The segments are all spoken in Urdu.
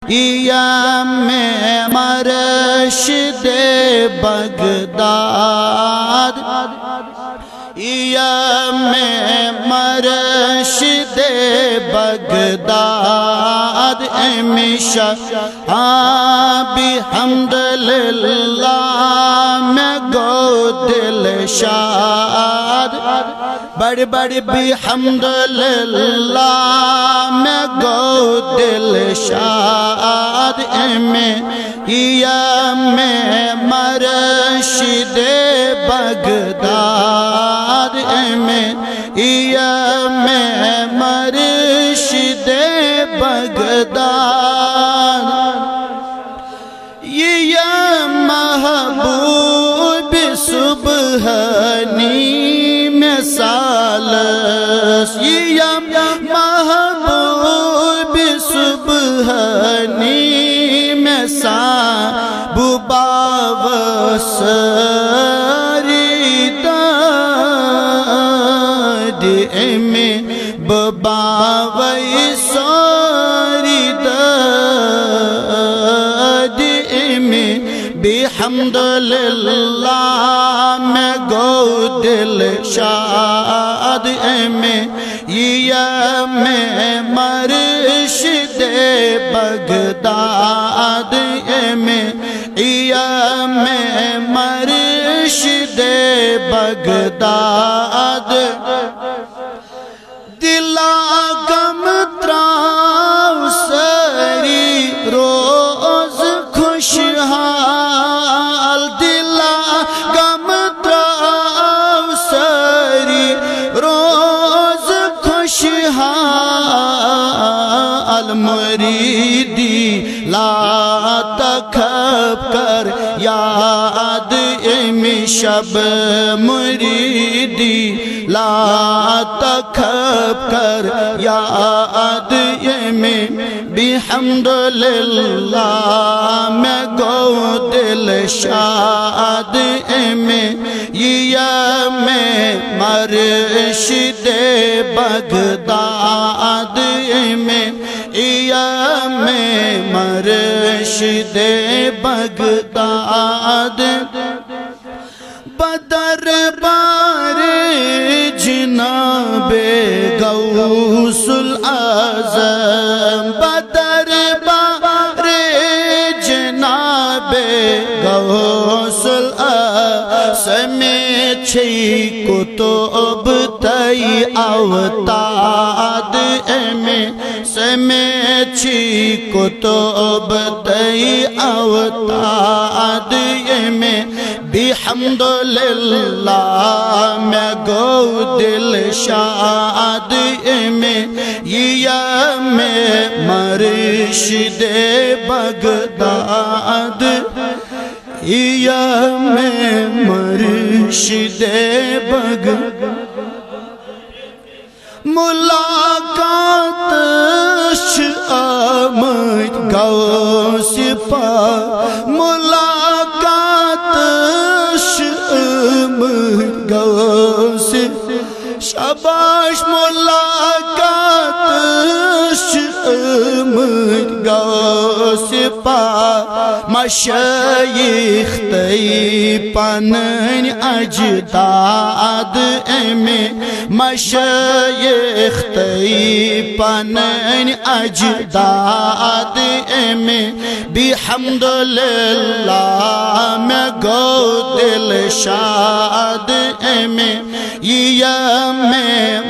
ایام مرشد بغداد ایام مرشد بغداد ہمیشہ بحمد للہ میں گو دل شاد بڑی بڑی بحمد للہ میں گو دل شاد ایام مرشد بغداد ایام مرشد بغداد یا محبوب سبحانی مثالس یا محبوب سبحانی مثال بباوسری داد بباوی ساری داد بحمد للہ میں گو دل شاد ایام مرشد بغداد ایام مرشد بغداد دلا غم تراؤ سری روز خوشحال دلا غم تراؤ سری روز خوشحال مریدی لا تکھب کر یاد شب مریدی لا تکھب کر یاد بحمد للہ میں گو دل شاد ایام مرشد بغداد ایام مرشد بغداد بدربار جناب غوث الاعظم بدربار جناب غوث الاعظم چھی کتب تئی اوتاد سمیچھی کتب تئی اوتاد بحمد للہ میں گو دل شاد ایام مرشد بغداد ایام مرشد بغداد ملاقات آمد غوث پاک ملاقات آمد غوث شاباش ملاقات آمد غوث پاک مشایخ تی پنن اجداد مشایخ تی پنن اجداد بحمد للہ میں گو دل شاد ایام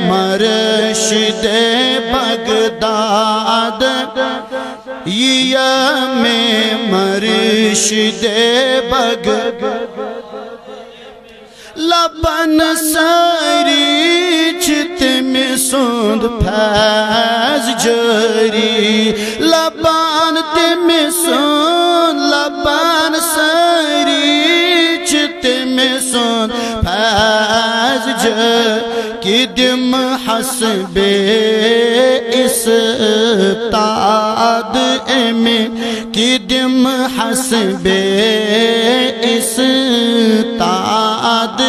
مرشد بغداد ایام مرشد بغداد لبن ساری چت میں سوند پھیز جاری لبان تم سوند لبان ساری چت میں سوند پھیز جاری کی دم حسب استاد میں کی دم حسب استاد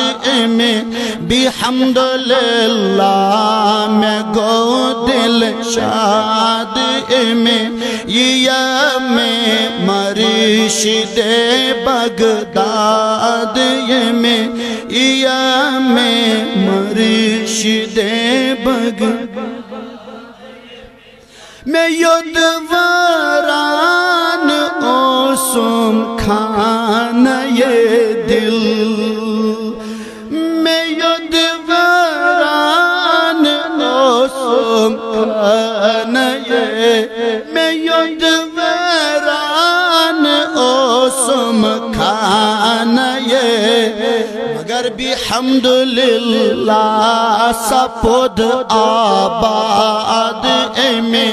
میں بحمد للہ میں گو دل شاد میں یم مرشد بغداد یم مرشد بغداد میں یدوران اوسم کھانا یہ دل میں یدوران اوسم کھانا یہ میں یدوران اوسم کھانا یہ مگر بحمدللہ سپد آباد میں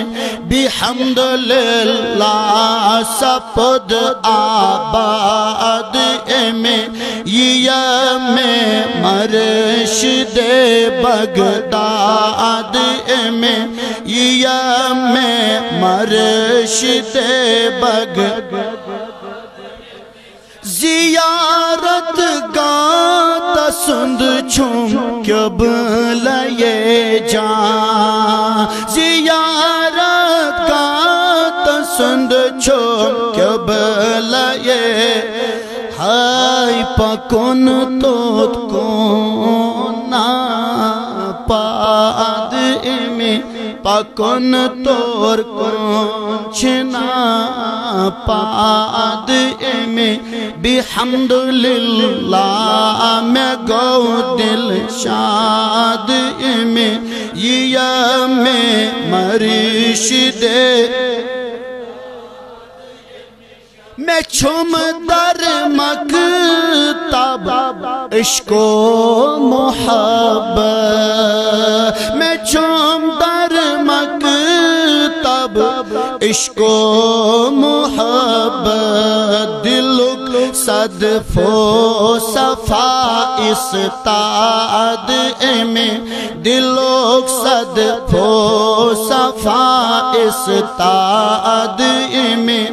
بحمدللہ سپد آباد میں یم مرشد بغداد میں یم مرشد بغداد زیارت گاتا سند چھم قبلہ جان زیارت گاتا سند چھم قبلہ ہائی پکن توت کونا پاد میں پکن تور کنچنا پاد میں بحمدللہ میں گو دل شاد میں یم مرشد میں چھم در مکتب عشق و محبت میں چھم در مکتب عشق و محبت دلک صدف و صفا استاد میں دلک صدف و صفا استاد میں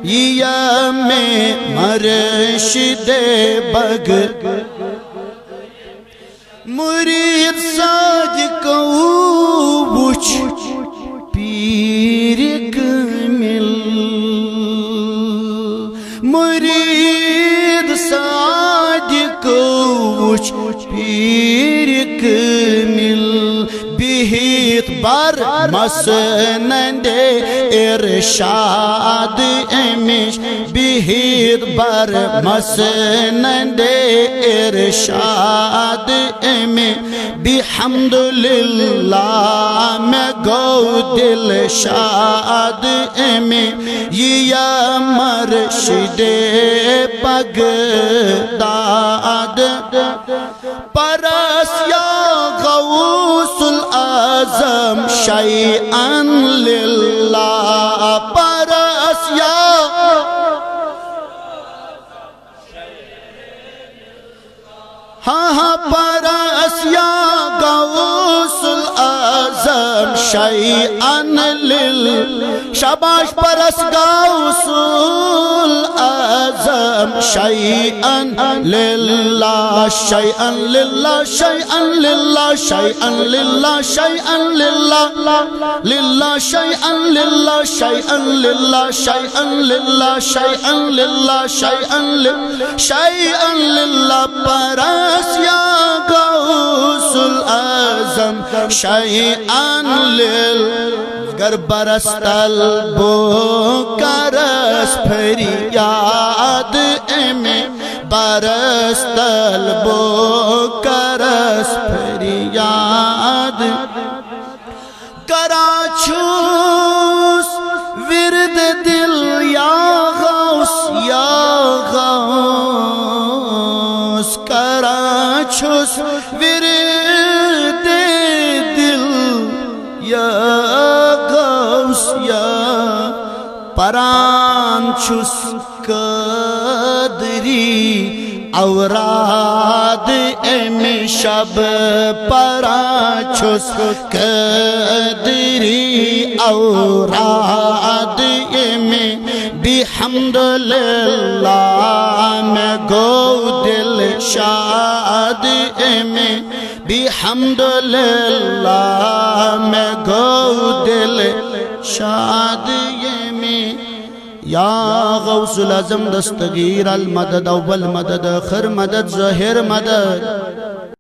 یم مرشد بغداد مرید ساج کو وچ پیر کمل مرید ساج کو وچ پیر کمل بہت بر مسند ارشاد امش بہت بر مسند ارشاد امش بحمدللہ میں گو دل شاد امش یم مرشد بغداد پرس یا غوث العظم شیئا للہ پرس یا ہاں پرس یا غوث العظم شیئا للہ شاباش پرس غوث العظم شیئا للہ شیئا للہ شیئا للہ شیئا للہ شیئا للہ للہ شیئا للہ شیئا للہ شیئا للہ شیئا للہ شیئا للہ شیئا للہ پرس یا غوث العظم شیئا للہ گر برس طلبو کرس فریاد میں برس طلبو کرس فریاد کراچوس ورد دل یا غوث کراچوس ورد دل یا پران چھس قدری اوراد امی شب پران چھس قدری اوراد امی بحمدللہ میں گو دل شاد امی بحمدللہ میں گو دل شاد امی یا غوث العظم دستگیر المدد اول مدد خر مدد ظاہر مدد